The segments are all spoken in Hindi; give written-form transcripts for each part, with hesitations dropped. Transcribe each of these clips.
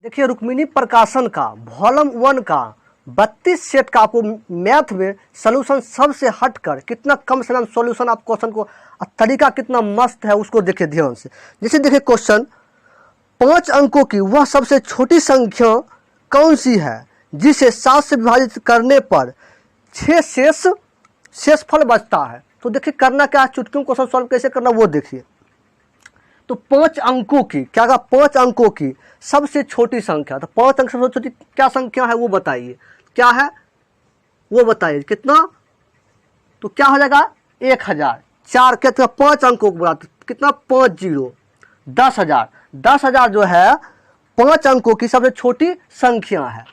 देखिए रुक्मिणी प्रकाशन का वॉल्यूम 1 का 32 सेट का आपको मैथ में सोल्यूशन सबसे हटकर कितना कम समय में सोल्यूशन आप क्वेश्चन को तरीका कितना मस्त है उसको देखिए ध्यान से। जैसे देखिए क्वेश्चन 5 अंकों की वह सबसे छोटी संख्या कौन सी है जिसे 7 से विभाजित करने पर 6 शेषफल बचता है। तो देखिए करना क्या है, चुटकियों क्वेश्चन सॉल्व कैसे करना वो देखिए। तो 5 अंकों की क्या कहा, 5 अंकों की सबसे छोटी संख्या, तो 5 अंक सबसे छोटी क्या संख्या है वो बताइए, क्या है वो बताइए कितना। तो क्या हो जाएगा 1000। 4 के 5 अंकों को कितना 5 0 10,000। 10,000 जो है 5 अंकों की सबसे छोटी संख्या है।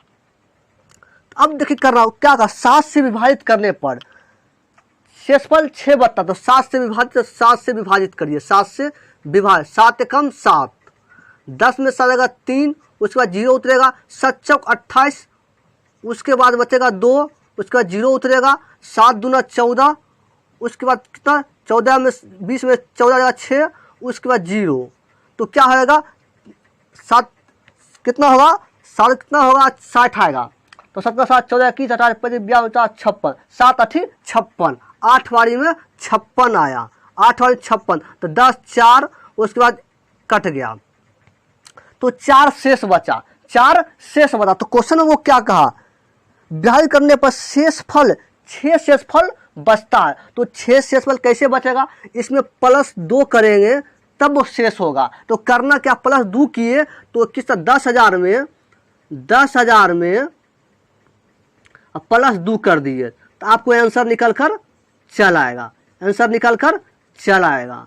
अब देखिए कर रहा हूं क्या कहा, 7 से विभाजित करने पर शेषफल 6 बचता। तो 7 से विभाजित करिए, 7 से विभाजित, 7 एकम 7, 10 में 7 आएगा 3, उसके बाद 0 उतरेगा, 7 चौक 28, उसके बाद बचेगा 2, उसके बाद 0 उतरेगा, 7 दूना 14, उसके बाद कितना 14 में 20 में 14 आएगा 6, उसके बाद 0। तो क्या होगा 7 कितना होगा, 7 कितना होगा 60 आएगा। तो 7 का 7 14 21 18 25 52 56, 7 8 56, 8 बारी में 56 आया, 8 बारी 56, तो 10 4, उसके बाद कट गया तो 4 शेष बचा, 4 शेष बचा। तो क्वेश्चन में वो क्या कहा, विभाजित करने पर शेषफल 6 शेषफल बचता है। तो 6 शेषफल कैसे बचेगा, इसमें +2 करेंगे तब वो शेष होगा। तो करना क्या, +2 किए तो किस 10,000 में +2 कर दिए तो आपको आंसर निकल कर चल आएगा, आंसर निकल कर चल आएगा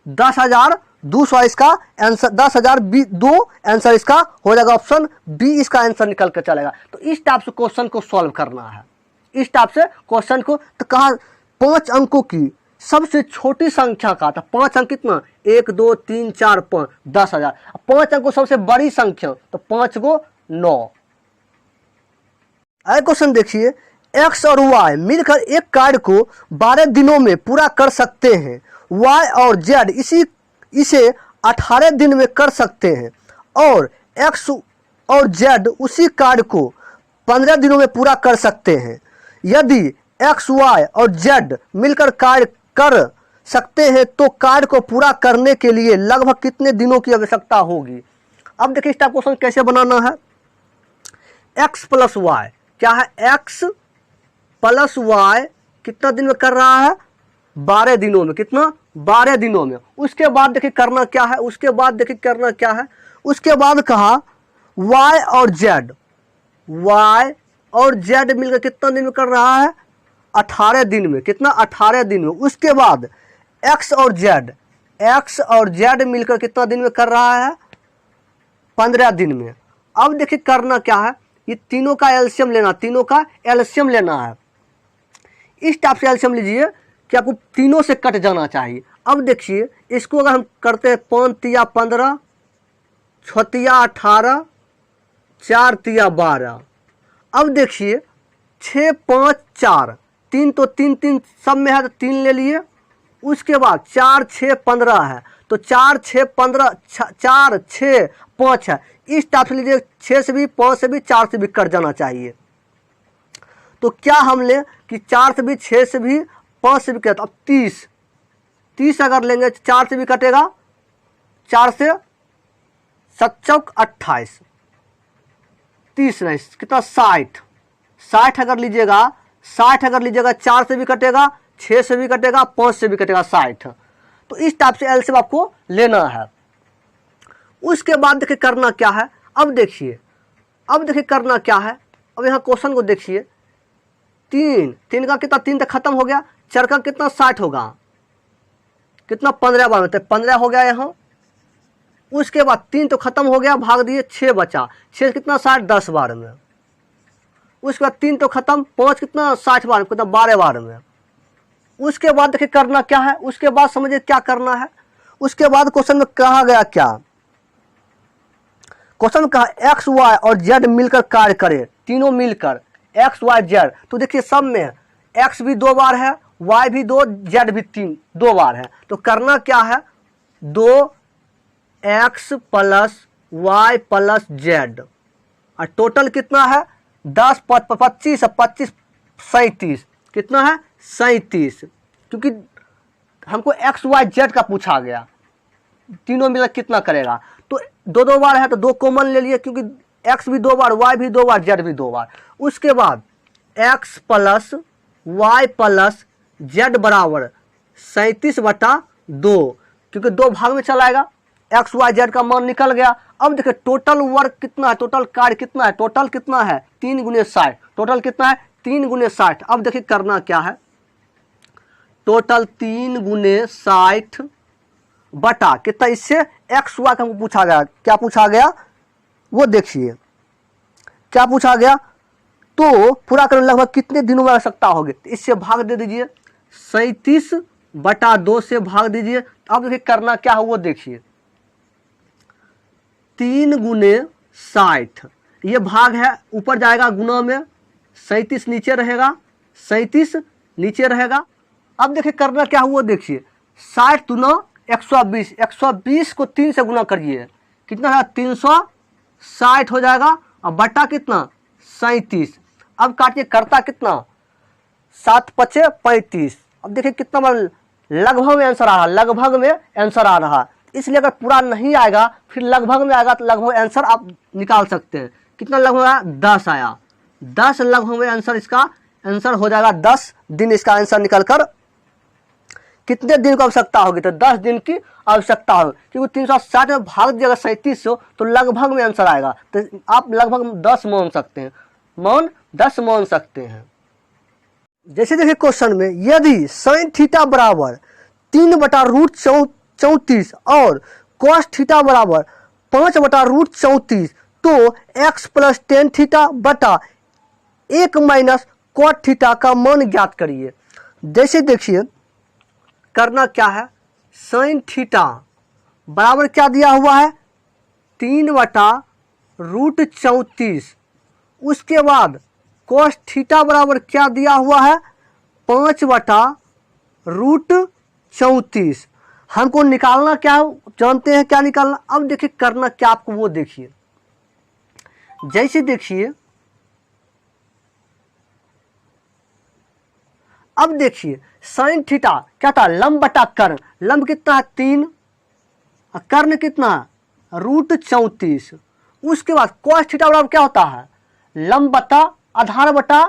10,200 इसका आंसर, 10,002 आंसर इसका हो जाएगा ऑप्शन बी, इसका आंसर निकल कर चलेगा। तो इस टाइप से क्वेश्चन को सॉल्व करना है, इस टाइप से क्वेश्चन को। तो कहा 5 अंकों की सबसे छोटी संख्या का, तो 5 अंक कितना 1 2 3 4 5, 10,000। 5 अंकों सबसे बड़ी संख्या, तो 5 को 9। अगला क्वेश्चन देखिए, एक्स और वाई मिलकर एक कार्य को 12 दिनों में पूरा कर सकते हैं, वाई और जेड इसे 18 दिन में कर सकते हैं, और एक्स और जेड उसी कार्य को 15 दिनों में पूरा कर सकते हैं। यदि एक्स वाई और जेड मिलकर कार्य कर सकते हैं तो कार्य को पूरा करने के लिए लगभग कितने दिनों की आवश्यकता होगी। अब देखिए इस टाइप क्वेश्चन कैसे बनाना है। एक्स प्लस वाई क्या है, एक्स प्लस वाई कितना दिन में कर रहा है 12 दिनों में, कितना 12 दिनों में। उसके बाद देखिए करना क्या है, उसके बाद देखिए करना क्या है, उसके बाद कहा वाई और जेड मिलकर कितना दिन में कर रहा है 18 दिन में, कितना 18 दिन में। उसके बाद एक्स और जेड मिलकर कितना दिन में कर रहा है 15 दिन में। अब देखिए करना क्या है, ये तीनों का एलसीएम लेना, तीनों का एलसीएम लेना है। इस टाइप से एलसीएम लीजिए कि आपको तीनों से कट जाना चाहिए। अब देखिए इसको अगर हम करते हैं 5 तिया 15, 6 तिया 18, 4 तिया 12। अब देखिए 6 5 4, 3 तो 3 3 सब में है तो 3 ले लिए। उसके बाद 4 6 15 है, तो 4 6 15 4 6 5 है। इस टाइप से लीजिए 6 से भी 5 से भी 4 से भी कट जाना चाहिए। तो क्या हम ले कि 4 से भी 6 से भी 5 से भी कट, अब 30 अगर लेंगे 4 से भी कटेगा, 4 से 7 चौक 28, 30 नहीं कितना 60 अगर लीजिएगा, 4 से भी कटेगा, 6 से भी कटेगा, 5 से भी कटेगा 60। तो इस टाइप से एलसीएम आपको लेना है। उसके बाद देखिए करना क्या है, अब देखिए करना क्या है। अब यहाँ क्वेश्चन को देखिए, 3 का कितना 3 तक खत्म हो गया, 4 का कितना 60 होगा, कितना 15 बार में, तो 15 हो गया यहाँ। उसके बाद 3 तो खत्म हो गया, भाग दिए 6 बचा, 6 कितना 60 10 बार में। उसके बाद 3 तो खत्म, 5 कितना 60 बार में, कितना 12 बार में। उसके बाद देखिए करना क्या है, उसके बाद समझिए क्या करना है। उसके बाद क्वेश्चन में कहा गया क्या, क्वेश्चन में कहा एक्स वाई और जेड मिलकर कार्य करे, तीनों मिलकर एक्स वाई जेड। तो देखिए सब में एक्स भी 2 बार है, वाई भी 2, जेड भी 2 बार है। तो करना क्या है, 2 X plus Y plus Z, और टोटल कितना है 10 25 25 37, कितना है 37, क्योंकि हमको एक्स वाई जेड का पूछा गया, तीनों मिलकर कितना करेगा। तो दो दो बार है तो दो कॉमन ले लिए, क्योंकि एक्स भी 2 बार, वाई भी 2 बार, जेड भी 2 बार। उसके बाद X plus Y plus Z बराबर 37/2, क्योंकि 2 भाग में चलाएगा, एक्स वाई जेड का मान निकल गया। अब देखिए टोटल वर्क कितना है, टोटल कार्य कितना है, टोटल कितना है 3 × 60, टोटल कितना है 3 × 60। अब देखिए करना क्या है, टोटल 3 × 60 बटा कितना, इससे एक्स वाई का हमको पूछा गया, क्या पूछा गया वो देखिए, क्या पूछा गया। तो पूरा करने लगभग कितने दिनों में आवश्यकता होगी, तो इससे भाग दे दीजिए, 37/2 से भाग दीजिए। अब देखिए करना क्या है वो देखिए, 3 × 60, ये भाग है, ऊपर जाएगा गुना में, 37 नीचे रहेगा, 37 नीचे रहेगा। अब देखिए करना क्या है वो देखिए, 60 दूना 120, 120 को 3 से गुना करिए, कितना है 360 हो जाएगा, और बटा कितना 37। अब काटिए, करता कितना 7 × 5 = 35। अब देखिए कितना बार लगभग में आंसर आ रहा, लगभग में आंसर आ रहा, इसलिए अगर पूरा नहीं आएगा फिर लगभग में आएगा, तो लगभग आंसर आप निकाल सकते हैं। कितना लगभग आया 10 आया, 10 लगभग में आंसर, इसका आंसर हो जाएगा 10 दिन। इसका आंसर निकल कर कितने दिन की आवश्यकता होगी, तो 10 दिन की आवश्यकता होगी, क्योंकि 360 में भाग दिया 37 से, तो लगभग में आंसर आएगा। तो आप लगभग 10 मान सकते हैं, 10 मान सकते हैं। जैसे देखिए क्वेश्चन में, यदि साइन थीटा बराबर 3/√34 और कॉस थीटा बराबर 5/√34, तो x प्लस टेन थीटा बटा 1 - कॉट थीटा का मान ज्ञात करिए। जैसे देखिए करना क्या है, साइन थीटा बराबर क्या दिया हुआ है 3/√34, उसके बाद कॉस थीटा बराबर क्या दिया हुआ है 5/√34। हमको निकालना क्या है, जानते हैं क्या निकालना। अब देखिए करना क्या आपको वो देखिए, जैसे देखिए अब देखिए साइन थीटा क्या था, लंब बटा कर्ण, लंब कितना है 3, कर्ण कितना है √34। उसके बाद कॉस थीटा बराबर क्या होता है, लंब बटा आधार बटा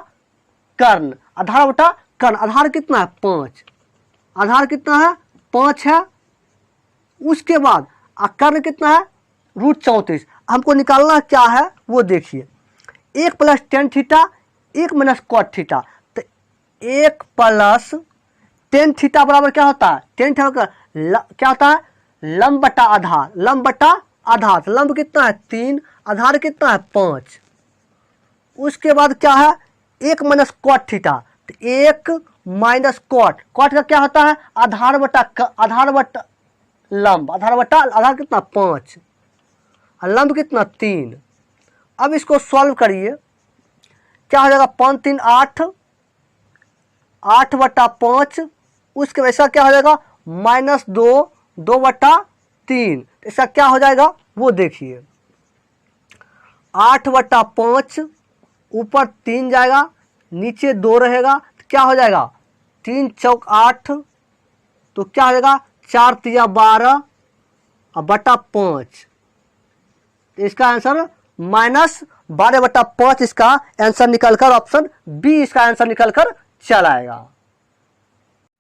कर्ण, आधार बटा कर्ण, आधार कितना है 5, आधार कितना है 5 है। उसके बाद कर्ण कितना है √34। हमको निकालना क्या है वो देखिए, 1 + tan थीटा 1 - cot थीटा, तो 1 + tan थीटा बराबर क्या होता है, tan थीटा क्या होता है लंब बटा आधार, लंब बटा आधार, तो लंब कितना है 3, आधार कितना है 5। उसके बाद क्या है 1 - cot थीटा, तो 1 - cot, cot का क्या होता है आधार बटा लंब, आधार बटा आधार कितना 5, और लंब कितना 3। अब इसको सॉल्व करिए, क्या हो जाएगा 5 × 3 = 8, 8/5। उसके वैसा क्या हो जाएगा -2, 2/3। इसका क्या हो जाएगा वो देखिए, 8/5, ऊपर 3 जाएगा, नीचे 2 रहेगा, तो क्या हो जाएगा 3 × 4 = 8, तो क्या हो जाएगा 4 × 3 = 12 और बटा 5। इसका आंसर -12/5 इसका आंसर निकलकर ऑप्शन बी इसका आंसर निकलकर चला आएगा।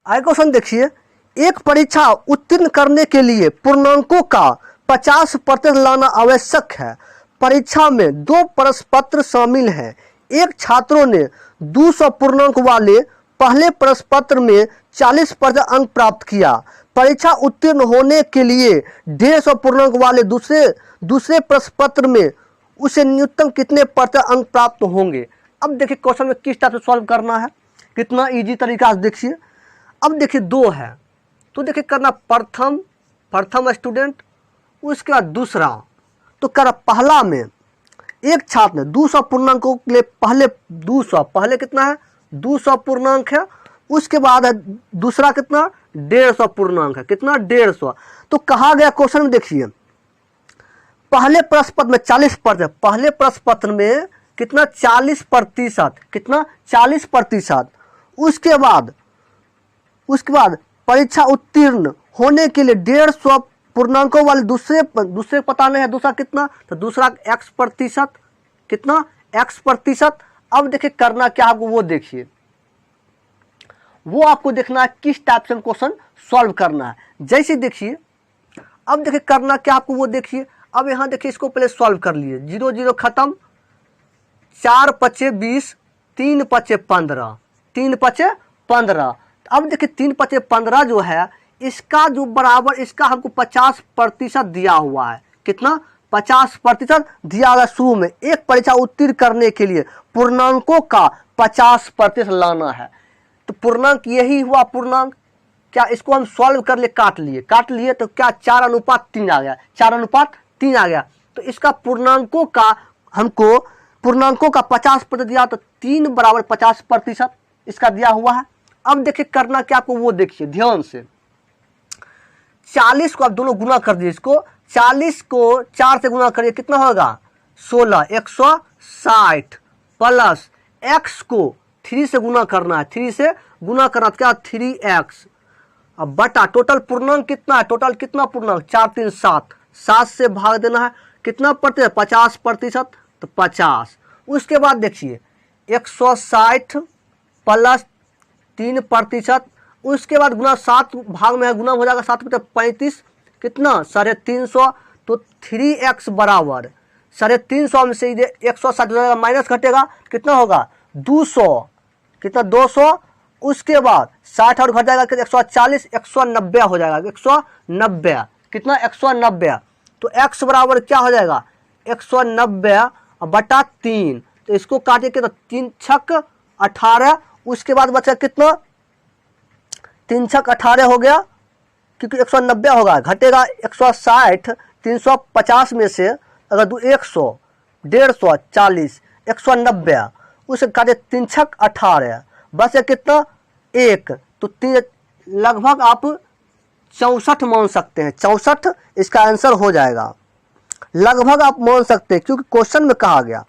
आगे क्वेश्चन देखिए, एक परीक्षा उत्तीर्ण करने के लिए पूर्णांकों का 50% लाना आवश्यक है। परीक्षा में 2 प्रश्न पत्र शामिल हैं। एक छात्रों ने 200 पूर्णांक वाले पहले प्रश्न पत्र में 40% अंक प्राप्त किया। परीक्षा उत्तीर्ण होने के लिए 150 पूर्णांक वाले दूसरे प्रश्न पत्र में उसे न्यूनतम कितने प्रतिशत अंक प्राप्त होंगे। अब देखिए क्वेश्चन में किस टाइप से सॉल्व करना है, कितना इजी तरीका से देखिए। अब देखिए 2 है, तो देखिए करना प्रथम स्टूडेंट, उसके बाद दूसरा, तो कर पहला में एक छात्र ने 200 पूर्णांकों के लिए पहले कितना है 200 पूर्णांक है, उसके बाद है दूसरा कितना 150 पूर्णांक है, कितना 150। तो कहा गया क्वेश्चन में देखिए पहले प्रश्न पत्र में 40%, पहले प्रश्न पत्र में कितना 40%, कितना 40%। उसके बाद परीक्षा उत्तीर्ण होने के लिए 150 पूर्णांकों वाले दूसरे पता नहीं है, दूसरा कितना, तो दूसरा x%, कितना x%। अब देखिए करना क्या आपको वो देखिए, वो आपको देखना है किस टाइप से हम क्वेश्चन सॉल्व करना है। जैसे देखिए अब देखिए करना क्या आपको वो देखिए। अब यहाँ देखिए इसको पहले सॉल्व कर लिए, 0 0 खत्म, 4 5 20, 3 5 15, 3 5 15। अब देखिए 3 5 15 जो है इसका जो बराबर, इसका हमको 50% दिया हुआ है, कितना 50% दिया हुआ। शुरू में एक परीक्षा उत्तीर्ण करने के लिए पूर्णांकों का 50% लाना है, तो पूर्णांक यही हुआ पूर्णांक। क्या इसको हम सॉल्व कर ले, काट लिए तो क्या 4:3 आ गया, 4:3 आ गया। तो इसका पूर्णांकों का हमको पूर्णांकों का 50% दिया, तो 3 बराबर 50% इसका दिया हुआ है। अब देखिए करना क्या आपको वो देखिए ध्यान से, 40 को आप दोनों गुना कर दिए, इसको 40 को 4 से गुना करिए, कितना होगा 16, 160 प्लस x को 3 से गुना करना है, 3 से गुना करना क्या 3x, अब बटा टोटल पूर्णांक कितना है, टोटल कितना पूर्णांक 4 3 7, 7 से भाग देना है, कितना प्रतिशत 50%, तो 50। उसके बाद देखिए 160 प्लस 3%, उसके बाद गुना 7 भाग में है, गुना हो जाएगा 7 में 35, कितना 350, तो 3x बराबर 350 में से 160 हो जाएगा, माइनस घटेगा कितना होगा 200, कितना 200। उसके बाद 60 और घट जाएगा, 140, 190 हो जाएगा, 190, कितना 190। तो x बराबर क्या हो जाएगा 190 बटा 3, तो इसको काटे कितना 3 छक 18। उसके बाद बचा कितना 3 छक 18 हो गया, क्योंकि 190 होगा, घटेगा 160, 350 में से अगर 100, 150, 40, 190, उसे काटे 3 छक 18, बस कितना 1, तो लगभग आप 64 मान सकते हैं, 64 इसका आंसर हो जाएगा। लगभग आप मान सकते हैं, क्योंकि क्वेश्चन में कहा गया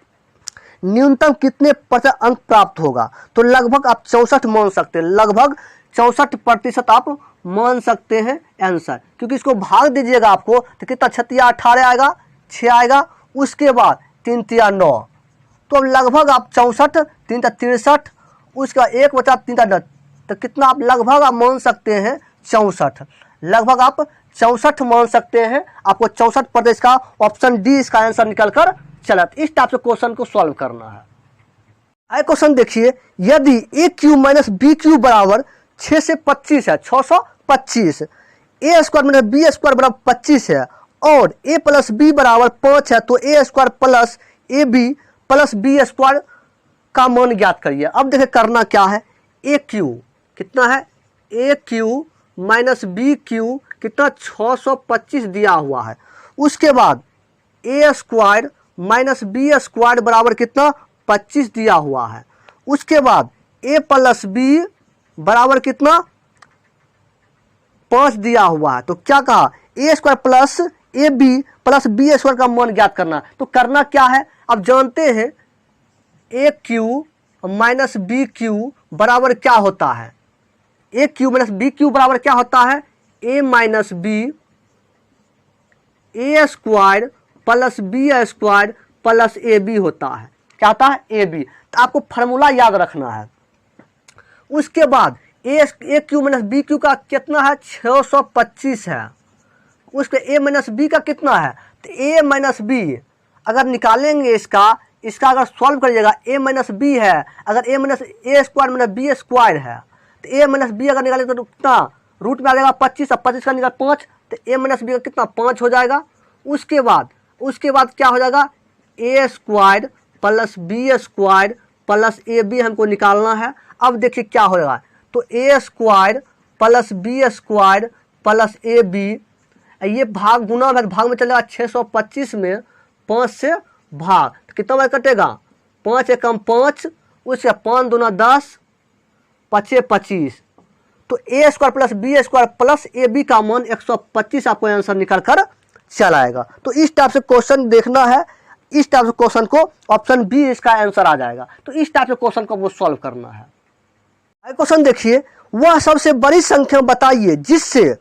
न्यूनतम कितने % अंक प्राप्त होगा, तो लगभग आप 64 मान सकते हैं, लगभग 64% आप मान सकते हैं आंसर। क्योंकि इसको भाग दीजिएगा आपको तो कितना 6 18 आएगा, 6 आएगा, उसके बाद 3 3 9, तो अब लगभग आप 64, 3 63, उसका 1 बचा 3 9, तो कितना आप लगभग आप मान सकते हैं 64, लगभग आप 64 मान सकते हैं। आपको 64% का ऑप्शन डी इसका आंसर निकल कर चला। इस टाइप से क्वेश्चन को सॉल्व करना है। आए क्वेश्चन देखिए, यदि ए क्यू माइनस बी क्यू बराबर 6 से 25 है, 625, ए स्क्वायर माइनस बी स्क्वायर बराबर 25 है, और ए प्लस बी बराबर 5 है, तो A square plus A B plus B square का मान ज्ञात करिए। अब देखिए करना क्या है, ए क्यू कितना है, A Q minus B Q कितना 625 दिया हुआ है। उसके बाद ए स्क्वायर माइनस बी स्क्वायर बराबर कितना 25 दिया हुआ है। उसके बाद ए प्लस बी बराबर कितना 5 दिया हुआ है। तो क्या कहा, A square plus A B plus B square का मान ज्ञात करना। तो करना क्या है, अब जानते हैं A Q minus B Q बराबर क्या होता है, A Q minus B Q बराबर क्या होता है, A minus B A square plus B square plus A B होता है। क्या होता है, ए बी। तो आपको फार्मूला याद रखना है। उसके बाद ए क्यू माइनस बी क्यू का कितना है 625 है। उसके ए माइनस बी का कितना है, तो ए माइनस बी अगर निकालेंगे इसका अगर सॉल्व करिएगा, ए माइनस बी है, अगर ए माइनस ए स्क्वायर माइनस बी स्क्वायर है, तो ए माइनस बी अगर निकालेंगे तो कितना रूट में आ जाएगा 25, अब 25 का निकाल 5, तो ए माइनस बी का कितना 5 हो जाएगा। उसके बाद क्या हो जाएगा, A square plus B square plus A B हमको निकालना है। अब देखिए क्या होगा, तो A square plus B square plus A B, ये भाग गुना भाग में चलेगा 625 में 5 से भाग, तो कितना बार कटेगा 5 एकम 5, उससे 5 दूना 10, 5 25, तो A square plus B square plus A B का मान 125 आपको आंसर निकल कर चल आएगा। तो इस टाइप से क्वेश्चन देखना है, इस टाइप से क्वेश्चन को ऑप्शन बी इसका आंसर आ जाएगा। तो इस टाइप से क्वेश्चन को वो सॉल्व करना है। क्वेश्चन देखिए, वह सबसे बड़ी संख्या बताइए जिससे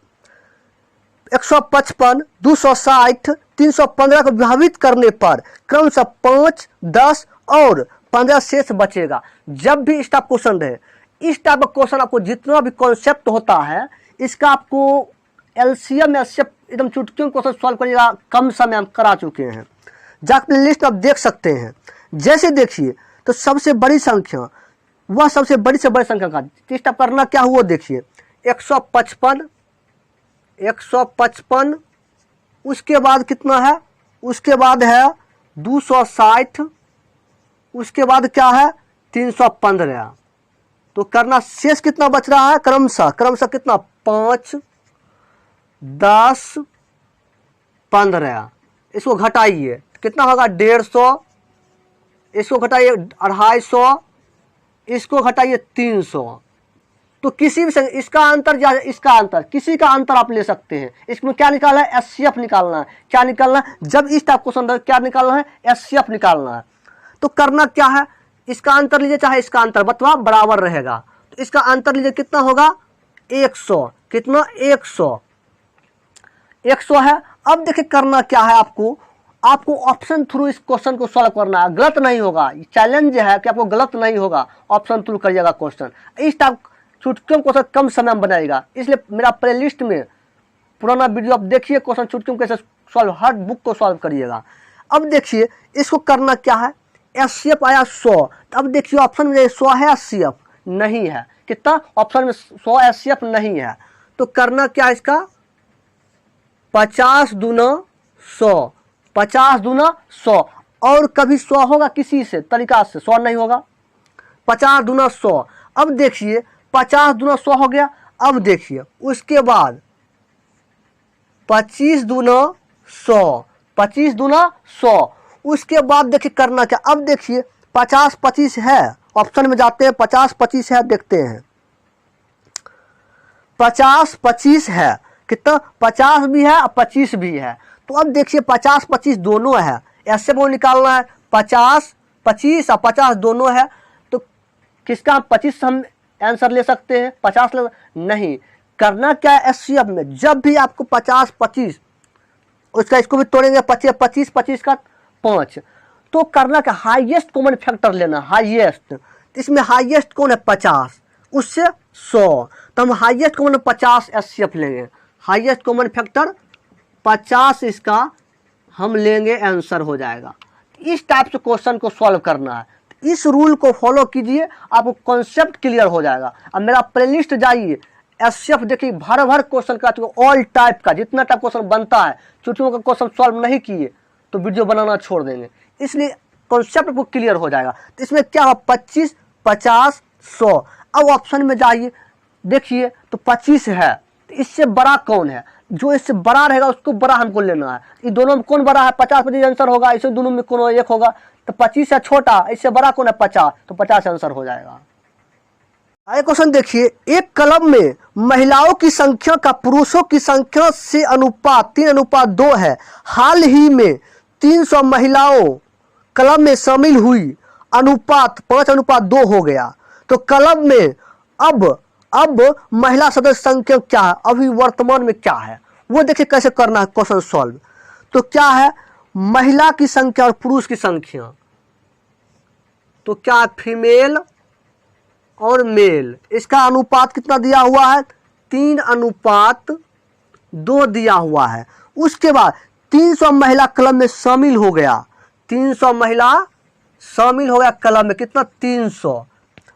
155, 260, 315 को विभाजित करने पर क्रमशः 5, 10 और 15 शेष बचेगा। जब भी इस टाइप क्वेश्चन रहे, इस टाइप का क्वेश्चन आपको जितना भी कॉन्सेप्ट होता है इसका आपको एलसीएम एचसीएफ एकदम चुटकियों क्वेश्चन सॉल्व करिएगा, कम समय हम करा चुके हैं। जाकर लिस्ट आप देख सकते हैं। जैसे देखिए, तो सबसे बड़ी संख्या, वह सबसे बड़ी से बड़ी संख्या का इस टाइप करना क्या हुआ देखिए, 155, उसके बाद कितना है, उसके बाद है 260, उसके बाद क्या है 315। तो करना शेष कितना बच रहा है, क्रमशः कितना 5, 10, 15। इसको घटाइए कितना होगा 150, इसको घटाइए 250, इसको घटाइए 300। तो किसी भी इसका अंतर या इसका अंतर, किसी का अंतर आप ले सकते हैं। इसमें क्या निकालना है, एचसीएफ निकालना है। क्या निकालना है, जब इस टाइप क्वेश्चन क्या निकालना है, एचसीएफ निकालना है। तो करना क्या है, इसका अंतर लीजिए चाहे इसका अंतर, बतवा बराबर रहेगा। तो इसका अंतर लीजिए कितना होगा 100, कितना 100 है। अब देखिए करना क्या है, आपको ऑप्शन थ्रू इस क्वेश्चन को सॉल्व करना है। गलत नहीं होगा, चैलेंज है कि आपको गलत नहीं होगा, ऑप्शन थ्रू करिएगा क्वेश्चन। इस टाइप चुटकियों क्वेश्चन कम समय में बनाएगा, इसलिए मेरा प्लेलिस्ट में पुराना वीडियो आप देखिए, क्वेश्चन चुटकियों कैसे सॉल्व, हर बुक को सॉल्व करिएगा। अब देखिए इसको करना क्या है, एचसीएफ आया 100। अब देखिए ऑप्शन में 100 है, एचसीएफ नहीं है। कितना, ऑप्शन में 100 एचसीएफ नहीं है। तो करना क्या, इसका 50 दूना 100, 50 दूना 100। और कभी 100 होगा किसी से तरीका से, 100 नहीं होगा। 50 दूना 100। अब देखिए 50 दूना 100 हो गया। अब देखिए उसके बाद 25 दूना 100, 25 दूना 100। उसके बाद देखिए करना क्या, अब देखिए 50, 25 है, ऑप्शन में जाते हैं, 50, 25 है, देखते हैं 50, 25 है। कितना, 50 भी है और 25 भी है। तो अब देखिए 50, 25 दोनों है, ऐसे वो निकालना है। 50, 25 और 50 दोनों है। तो किसका 25 हम आंसर ले सकते हैं, 50 नहीं। करना क्या है, एचसीएफ में जब भी आपको 50, 25, उसका इसको भी तोड़ेंगे, 25, 25, 25 का 5। तो करना क्या, हाईएस्ट कॉमन फैक्टर लेना, हाईएस्ट। इसमें हाईएस्ट कौन है 50, उससे 100। तो हम हाईएस्ट कॉमन 50 एचसीएफ लेंगे, हाईएस्ट कॉमन फैक्टर 50, इसका हम लेंगे, आंसर हो जाएगा। इस टाइप से क्वेश्चन को सॉल्व करना है। इस रूल को फॉलो कीजिए, आपको कॉन्सेप्ट क्लियर हो जाएगा। अब मेरा प्लेलिस्ट जाइए, एचसीएफ देखिए, भर भर क्वेश्चन का, ऑल टाइप का जितना टाइप क्वेश्चन बनता है, चुटकियों का क्वेश्चन सॉल्व नहीं किए तो वीडियो बनाना छोड़ देंगे, इसलिए कॉन्सेप्ट को क्लियर हो जाएगा। तो इसमें क्या हो, 25, 50, 100। अब ऑप्शन में जाइए, देखिए तो 25 है, तो इससे बड़ा कौन है, जो इससे बड़ा रहेगा उसको बड़ा हमको लेना है। ये दोनों में कौन बड़ा है, 50, 25 आंसर होगा। इसे दोनों में कौन एक होगा, तो 25 है छोटा, इससे बड़ा कौन है 50, तो 50 आंसर हो जाएगा। आगे क्वेश्चन देखिए, एक क्लब में महिलाओं की संख्या का पुरुषों की संख्या से अनुपात 3:2 है। हाल ही में 300 महिलाओं क्लब में शामिल हुई, अनुपात 5:2 हो गया। तो क्लब में अब महिला सदस्य संख्या क्या है, अभी वर्तमान में क्या है, वो देखिए कैसे करना है क्वेश्चन सॉल्व। तो क्या है, महिला की संख्या और पुरुष की संख्या, तो क्या है, फीमेल और मेल, इसका अनुपात कितना दिया हुआ है, 3:2 दिया हुआ है। उसके बाद 300 महिला क्लब में शामिल हो गया, 300 महिला शामिल हो गया क्लब में, कितना 300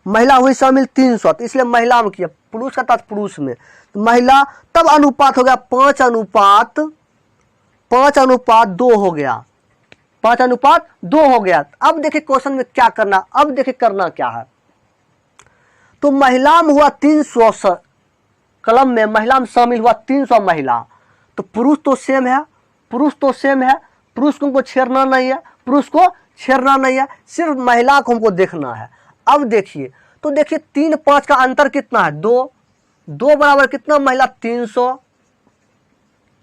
महिला हुई शामिल, 300। तो इसलिए महिला में किया, पुरुष का था पुरुष में, तो महिला, तब अनुपात हो गया 5:2 हो गया, 5:2 हो गया। अब देखिए क्वेश्चन में क्या करना, अब देखिए करना क्या है। तो महिला में हुआ 300 क्लब में, महिला में शामिल हुआ 300 महिला। तो पुरुष तो सेम है, पुरुष को हमको छेड़ना नहीं है, सिर्फ महिला को हमको देखना है। अब देखिए, तो देखिए 3, 5 का अंतर कितना है, 2 बराबर कितना महिला 300,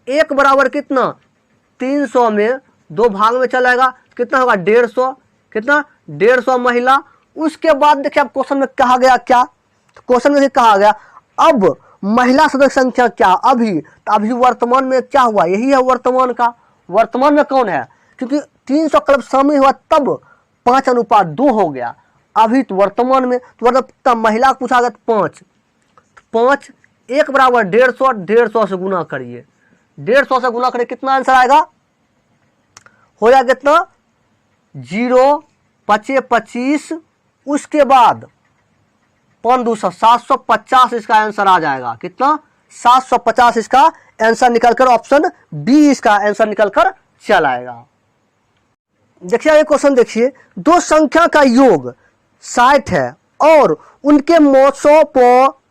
1 बराबर कितना 300 में 2 भाग में चला जाएगा, कितना होगा 150, कितना 150 महिला। उसके बाद देखिए अब क्वेश्चन में कहा गया क्या, क्वेश्चन में कहा गया अब महिला सदस्य संख्या क्या अभी, तो अभी वर्तमान में क्या हुआ, यही है वर्तमान का, वर्तमान में कौन है, क्योंकि 300 क्लब शामिल हुआ तब 5:2 हो गया। अभी तो वर्तमान में तो मतलब महिला पूछा गया 5, 5 1 बराबर 150, 150 से गुना करिए, 150 से गुना करिए, कितना आंसर आएगा, हो जाएगा कितना 0 5 25, उसके बाद 5×2 750 इसका आंसर आ जाएगा, कितना 750 इसका आंसर निकलकर ऑप्शन बी इसका आंसर निकलकर चल आएगा। देखिए ये क्वेश्चन देखिए, दो संख्या का योग 60 है और उनके मौसों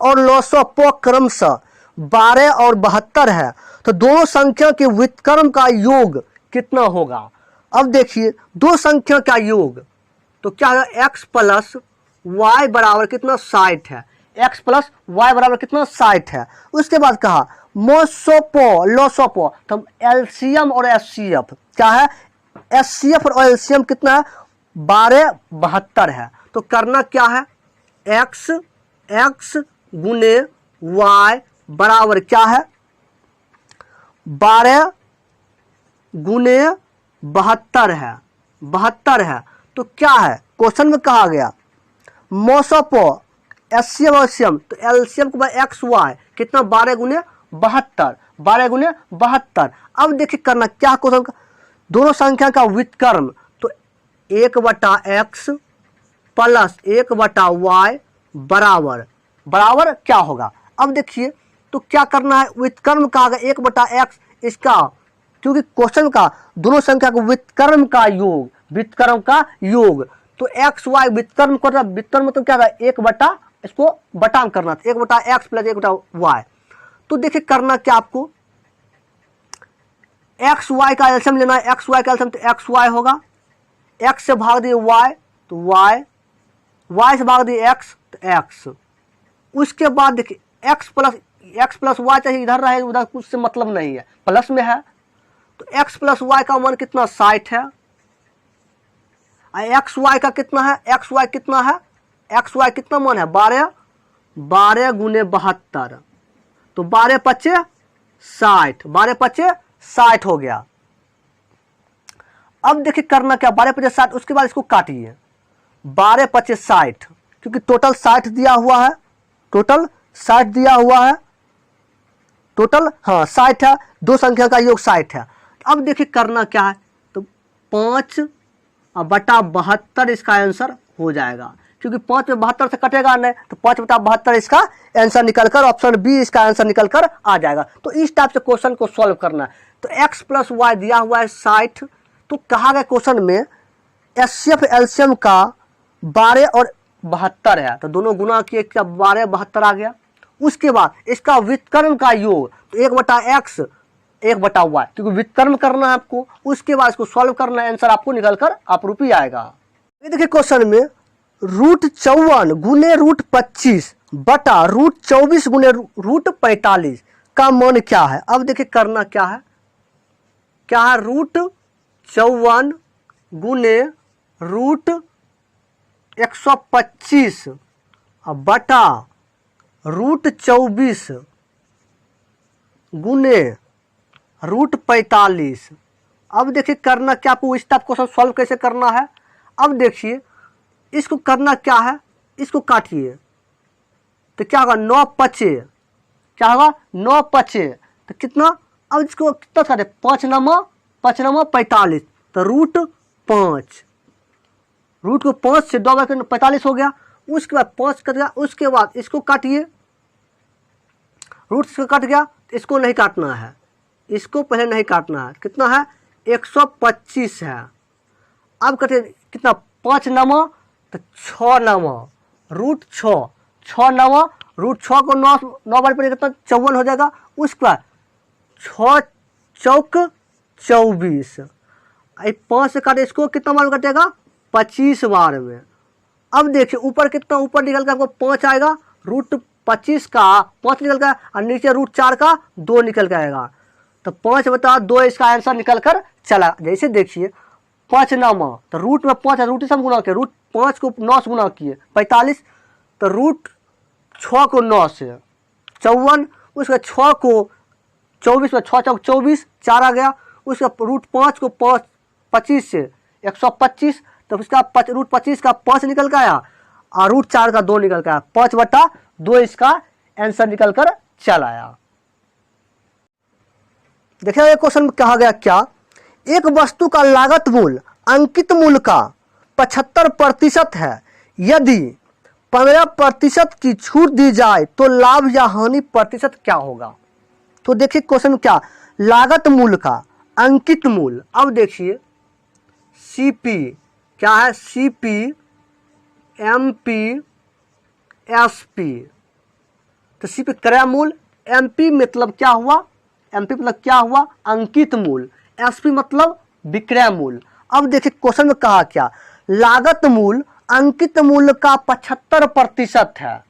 और लौसों क्रमशः 12 और 72 है, तो दोनों संख्या के व्युत्क्रम का योग कितना होगा। अब देखिए दो संख्या का योग तो क्या है, x प्लस वाई बराबर कितना 60 है, x प्लस वाई बराबर कितना 60 है। उसके बाद कहा मोसोपो लोसोपो, तो एलसीएम और एचसीएफ क्या है, एचसीएफ और एलसीएम कितना है 12 72 है। तो करना क्या है, x गुने y बराबर क्या है 12 गुने 72 है, 72 है। तो क्या है क्वेश्चन में कहा गया मोसोपो एचसीएम और एचसीएम, तो एलसीएम को एक्स वाई कितना 12 गुने 72, 12 गुने 72। अब देखिए करना क्या क्वेश्चन का, दोनों संख्या का व्युत्क्रम, तो 1/x प्लस 1/y बराबर बराबर क्या होगा। अब देखिए तो क्या करना है, व्युत्क्रम कहा गया 1/x, इसका क्योंकि क्वेश्चन का दोनों संख्या को व्युत्क्रम का योग, व्युत्क्रम का योग, तो एक्स वाई व्युत्क्रम करना, व्युत्क्रम मतलब क्या है 1 इसको बटा करना, 1/x प्लस 1/y। तो देखिए करना क्या आपको, एक्स वाई का एलसीएम लेना है, एक्स वाई का एलसीएम तो एक्स वाई होगा, एक्स से भाग दिए वाई तो वाई, वाई से भाग दिए एक्स तो एक्स। उसके बाद देखिए एक्स प्लस वाई चाहिए, इधर रहे उधर कुछ से मतलब नहीं है, प्लस में है तो x प्लस वाई का मान कितना 60 है, एक्स वाई का कितना है, एक्स वाई कितना है, एक्स वाई कितना मान है 12, 12 गुने 72, तो 12 पच्चे 60, 12 पच्चे 60 हो गया। अब देखिए करना क्या, 12 पच्चे 60, उसके बाद इसको काटिए 12 पच्चे 60, क्योंकि टोटल 60 दिया हुआ है, टोटल 60 दिया हुआ है, टोटल हाँ 60 है, दो संख्या का योग 60 है। अब देखिए करना क्या है, तो 5/72 इसका आंसर हो जाएगा, क्योंकि 5 में 72 से कटेगा नहीं, तो 5/72 इसका आंसर निकलकर ऑप्शन बी इसका आंसर निकलकर आ जाएगा। तो इस टाइप से क्वेश्चन को सॉल्व करना है। तो x प्लस वाई दिया हुआ है 60, तो कहा गया क्वेश्चन में एचसीएफ एलसीएम का 12 और 72 है, तो दोनों गुना किए क्या 12 72 आ गया। उसके बाद इसका व्युत्क्रम का योग, तो 1/x 1/y, क्योंकि व्युत्क्रम करना है आपको। उसके बाद इसको सॉल्व करना है, आंसर आपको निकलकर अपरूपी आएगा। ये देखिए क्वेश्चन में √54 गुने √25 बटा √24 गुने √45 का मान क्या है। अब देखिए करना क्या है, क्या है √54 गुने √125 बटा √24 गुने √45। अब देखिए करना क्या, आपको इस टाइप क्वेश्चन सॉल्व कैसे करना है। अब देखिए इसको करना क्या है, इसको काटिए तो क्या होगा 9 पचे, क्या होगा 9 पचे तो कितना, अब इसको कितना करे 5 9 45, तो √5, रूट को 5 से 2 बार 45 हो गया। उसके बाद 5 कट गया, उसके बाद इसको काटिए, रूट से कट गया, इसको नहीं काटना है, इसको पहले नहीं काटना है, कितना है 125 है। अब कटिए कितना 5 9 तो 6 9 √6, 6 9 √6 को 9 बार पर कितना 54 हो जाएगा। उसके बाद 6 चौक 24, 5 से काटे, इसको कितना बार कटेगा 25 बार में। अब देखिए ऊपर कितना, ऊपर निकल के आपको 5 आएगा, √25 का 5 निकल गया और नीचे √4 का 2 निकल के आएगा। तो 5/2 इसका आंसर निकल कर चला। जैसे देखिए 5 9 तो रूट में 5 रूट सब गुना किए, रूट 5 को 9 से गुना किए 45, तो रूट 6 को 9 से 54, उसका 6 को 24 में 6 चौक 24 4 आ गया, उसका रूट 5 को 5 25 से 125, तो उसका रूट 25 का 5 निकल के आया और रूट 4 का 2 निकल के आया, 5/2 इसका आंसर निकल कर चल आया। देखिए क्वेश्चन में कहा गया क्या, एक वस्तु का लागत मूल्य अंकित मूल्य का 75% है, यदि 15% की छूट दी जाए तो लाभ या हानि प्रतिशत क्या होगा। तो देखिए क्वेश्चन में क्या, लागत मूल्य का अंकित मूल्य, अब देखिए सीपी क्या है, सीपी एमपी एसपी, तो सीपी क्रय मूल्य, एमपी मतलब क्या हुआ, एमपी मतलब क्या हुआ अंकित मूल्य, एसपी मतलब विक्रय मूल्य। अब देखिए क्वेश्चन में कहा क्या, लागत मूल्य अंकित मूल्य का 75% है,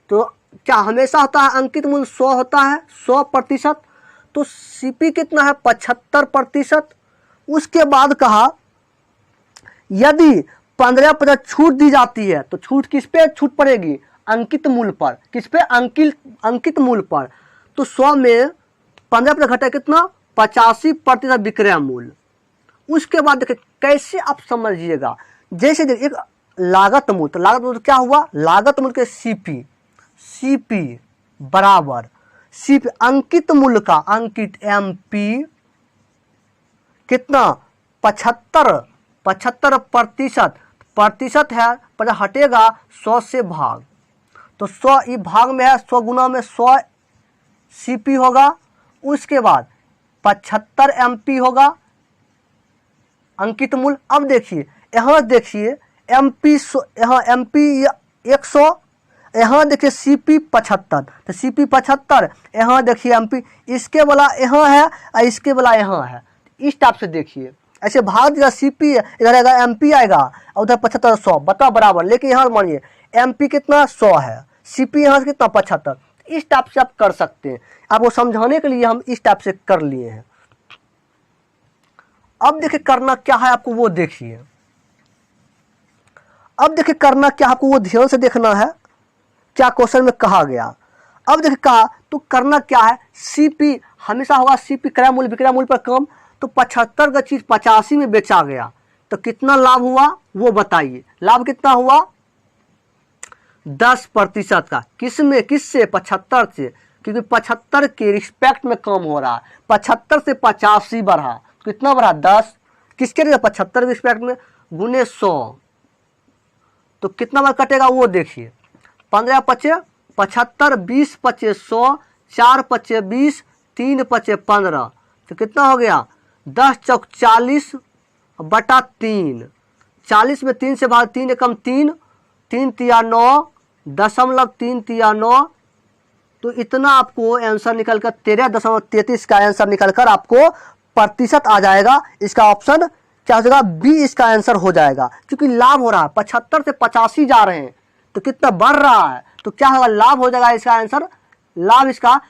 तो क्या हमेशा होता है अंकित मूल्य 100 होता है 100%, तो सीपी कितना है 75%। उसके बाद कहा यदि 15% छूट दी जाती है, तो छूट किस पे छूट पड़ेगी, अंकित मूल्य पर, किस पे अंकित मूल्य पर, तो 100 में 15% घटा कितना 85% विक्रय मूल्य। उसके बाद देखिए कैसे आप समझिएगा, जैसे देखिए एक लागत मूल्य, तो लागत मूल्य क्या हुआ, लागत मूल्य के सीपी बराबर सीपी अंकित मूल्य का अंकित एमपी कितना 75% प्रतिशत है, पर हटेगा 100 से भाग, तो 100 ये भाग में है, 100 गुना में 100 सीपी होगा, उसके बाद 75 एमपी होगा अंकित मूल्य। अब देखिए यहाँ देखिए एमपी यहाँ एमपी 100, यहाँ देखिए सीपी 75, तो सीपी 75, यहाँ देखिए एमपी, इसके वाला यहाँ है और इसके वाला यहाँ है, इस टाइप से देखिए ऐसे भाग दिया, सीपी इधर आएगा एमपी आएगा और उधर 75 100 बताओ बराबर, लेकिन यहाँ मानिए एमपी कितना 100 है, सीपी यहाँ से कितना 75, इस टाइप से आप कर सकते हैं, आपको समझाने के लिए हम इस टाइप से कर लिए हैं। अब देखिए करना क्या है आपको वो देखिए, अब देखिए करना क्या आपको वो ध्यान से देखना है, क्या क्वेश्चन में कहा गया। अब देखिए कहा तो करना क्या है, सीपी हमेशा होगा सीपी क्रय मूल्य विक्रय मूल्य पर कम, तो 75 का चीज 85 में बेचा गया, तो कितना लाभ हुआ वो बताइए, लाभ कितना हुआ 10% का, किसमें किससे 75 से, क्योंकि 75 के रिस्पेक्ट में कम हो रहा है, 75 से 85 बढ़ा, कितना बढ़ा 10, किसके लिए 75 रिस्पेक्ट में गुने 100, तो कितना बार कटेगा वो देखिए, 15 पचे 75, 20 पचे 100, 4 पचे 20, 3 पचे 15, तो कितना हो गया 10 चौक 40 बटा 3, 40 में 3 से भाग 3 एकम 3, 3 तिया 9, 0.3 तिया 9, तो इतना आपको आंसर निकलकर 13.33 का आंसर निकलकर आपको प्रतिशत आ जाएगा। इसका ऑप्शन क्या हो जाएगा, बी इसका आंसर हो जाएगा, क्योंकि लाभ हो रहा है 75 से 85 जा रहे हैं, तो कितना बढ़ रहा है, तो क्या होगा लाभ हो जाएगा इसका आंसर, लाभ इसका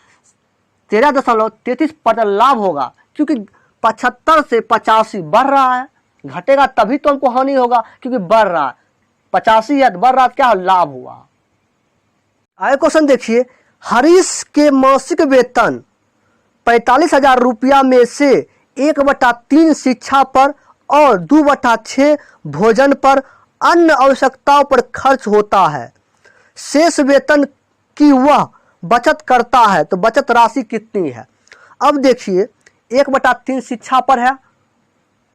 13.33% लाभ होगा, क्योंकि 75 से 85 बढ़ रहा है, घटेगा तभी तो हमको हानि होगा, क्योंकि बढ़ रहा है 85 है बढ़ रहा है, क्या लाभ हुआ। आगे क्वेश्चन देखिए, हरीश के मासिक वेतन 45,000 रुपया में से 1/3 शिक्षा पर और 2/6 भोजन पर अन्य आवश्यकताओं पर खर्च होता है, शेष वेतन की वह बचत करता है, तो बचत राशि कितनी है। अब देखिए 1/3 शिक्षा पर है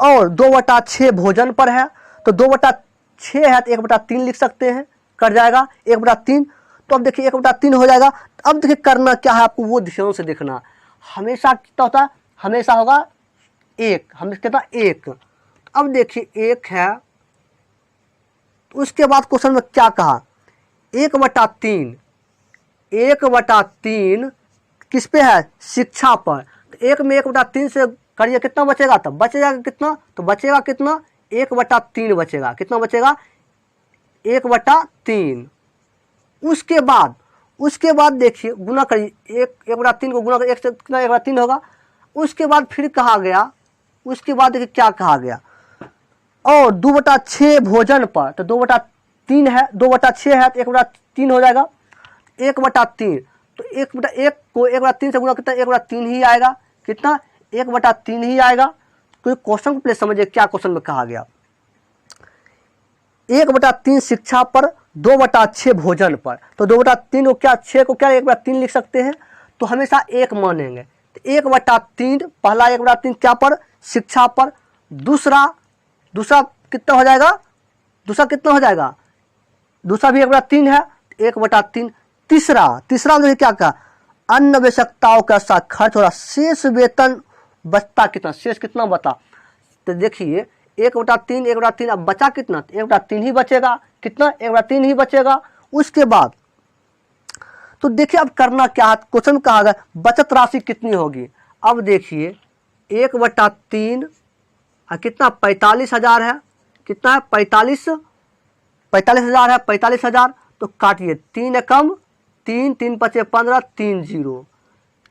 और 2/6 भोजन पर है, तो 2/6 है तो 1/3 लिख सकते हैं, कट जाएगा 1/3, तो अब देखिए 1/3 हो जाएगा। अब देखिए करना क्या है आपको वो ध्यान से देखना, हमेशा कितना होता है, हमेशा होगा 1, हमेशा कितना 1। अब देखिए 1 है, उसके बाद क्वेश्चन में क्या कहा 1/3, 1/3 किस पे है शिक्षा पर, तो 1 में 1/3 से करिए कितना बचेगा, तब बचेगा कितना, तो बचेगा कितना 1/3 बचेगा, कितना बचेगा 1/3। उसके बाद देखिए गुना करिए 1/3 को गुना करिए 1 से कितना 1/3 होगा, उसके बाद फिर कहा गया, उसके बाद देखिए क्या कहा गया, और 2/6 भोजन पर, तो 2/3 है, 2/6 है तो 1/3 हो जाएगा, 1/3, तो 1/1 को 1/3 से गुणा कितना, 1/3 ही आएगा, कितना 1/3 ही आएगा। तो क्वेश्चन को प्लीज समझिए क्या क्वेश्चन में कहा गया, 1/3 शिक्षा पर, 2/6 भोजन पर, तो 2/3 को क्या, 6 को क्या 1/3 लिख सकते हैं, तो हमेशा 1 मानेंगे, तो 1/3, पहला 1/3 क्या पर, शिक्षा पर, दूसरा कितना हो जाएगा, दूसरा कितना हो जाएगा, दूसरा भी 1/3 है, 1/3, तीसरा देखिए क्या कहा, अन्य आवश्यकताओं का साथ खर्च हो रहा, शेष वेतन बचता कितना, शेष कितना बता, तो देखिए 1/3, 1/3, अब बचा कितना, 1/3 ही बचेगा, कितना 1/3 ही बचेगा। उसके बाद तो देखिए अब करना क्या है, क्वेश्चन कहा गया बचत राशि कितनी होगी, अब देखिए 1/3 कितना 45,000 है, कितना है 45,000 है, 45,000, तो काटिए 3 कम 3, 3 पचे 15, 3 0,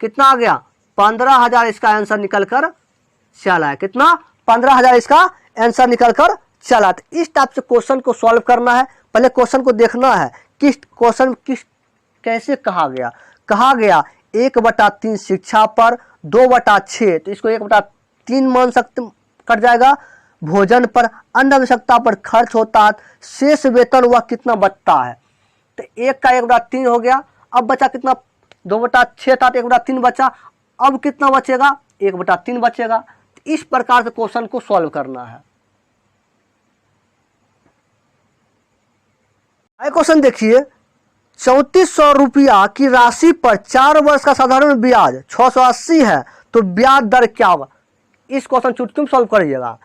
कितना आ गया 15,000, इसका आंसर निकल कर चला है, कितना 15,000 इसका आंसर निकल कर चला। तो इस टाइप से क्वेश्चन को सॉल्व करना है, पहले क्वेश्चन को देखना है किस क्वेश्चन कैसे कहा गया, 1/3 शिक्षा पर, 2/6, तो इसको 1/3 मान सकते, कट जाएगा, भोजन पर, अन्य आवश्यकता पर खर्च होता है, शेष वेतन वह कितना बचता है, तो 1 का 1/3 हो गया, अब बचा कितना 2/6 था, 1/3 बचा, अब कितना बचेगा 1/3 बचेगा। इस प्रकार से क्वेश्चन को सॉल्व करना है। क्वेश्चन देखिए, 3400 रुपया की राशि पर 4 वर्ष का साधारण ब्याज 680 है, तो ब्याज दर क्या होगा, इस क्वेश्चन चुटकी में सॉल्व करिएगा।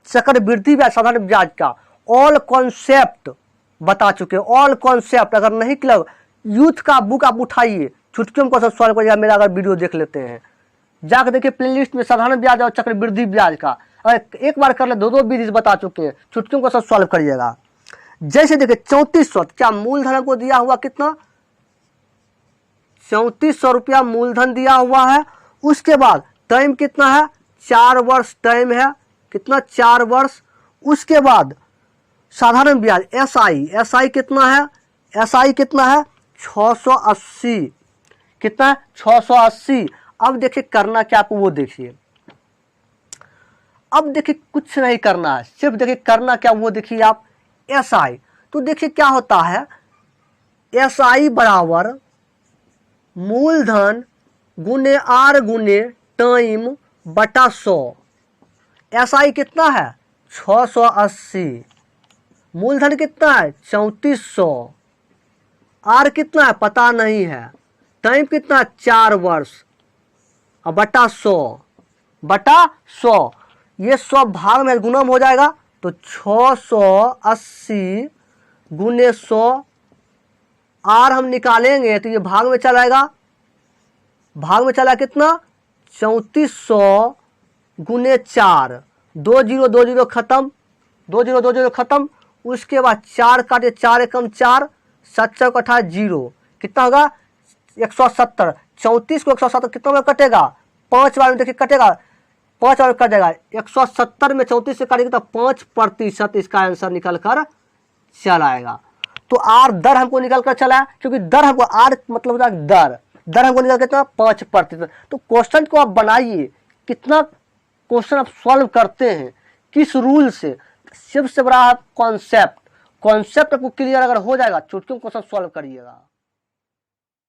चक्रवृद्धि ब्याज, साधारण ब्याज का ऑल कॉन्सेप्ट बता चुके, ऑल कॉन्सेप्ट अगर नहीं क्लियर, यूथ का बुक आप उठाइए, चुटकियों को सॉल्व करिएगा, मेरा अगर वीडियो देख लेते हैं, जाकर देखिए प्लेलिस्ट में साधारण ब्याज और चक्रवृद्धि ब्याज का, अगर एक बार कर ले, 2 विधि बता चुके हैं, चुटकियों को सब सॉल्व करिएगा। जैसे देखिए 3400, क्या मूलधन को दिया हुआ कितना 3400 रुपया मूलधन दिया हुआ है, उसके बाद टाइम कितना है 4 वर्ष टाइम है, कितना 4 वर्ष, उसके बाद साधारण ब्याज एसआई कितना है, एसआई कितना है 680, कितना है 680। अब देखिए करना क्या आपको वो देखिए, अब देखिए कुछ नहीं करना है, सिर्फ देखिए करना क्या वो देखिए आप एसआई, तो देखिए क्या होता है, एसआई बराबर मूलधन गुने आर गुने टाइम बटा 100, एसआई कितना है 680, मूलधन कितना है 3400, आर कितना है पता नहीं है, टाइम कितना 4 वर्ष, और बटा 100, ये 100 भाग में गुणम हो जाएगा, तो 680 गुने 100, आर हम निकालेंगे तो ये भाग में चला आएगा, भाग में चला कितना 3400 गुने 4, 2 0 2 0 खत्म, 2 0 2 0 खत्म, उसके बाद 4 काटे, 4 एकम 4, 7 चौक 18 0, कितना होगा 170, 34 को 170 कितना में कटेगा 5 बार में देखिए कटेगा, 5 बार कट जाएगा, 170 में 34 से काटेगा तो 5% इसका आंसर निकल कर चला आएगा। तो आर दर हमको निकल कर चला है, क्योंकि दर हमको आर मतलब होता है दर हमको निकल कितना 5%। तो क्वेश्चन को आप बनाइए, कितना क्वेश्चन आप सॉल्व करते हैं किस रूल से, सबसे बड़ा कॉन्सेप्ट आपको क्लियर अगर हो जाएगा, चुटकियों क्वेश्चन सॉल्व करिएगा।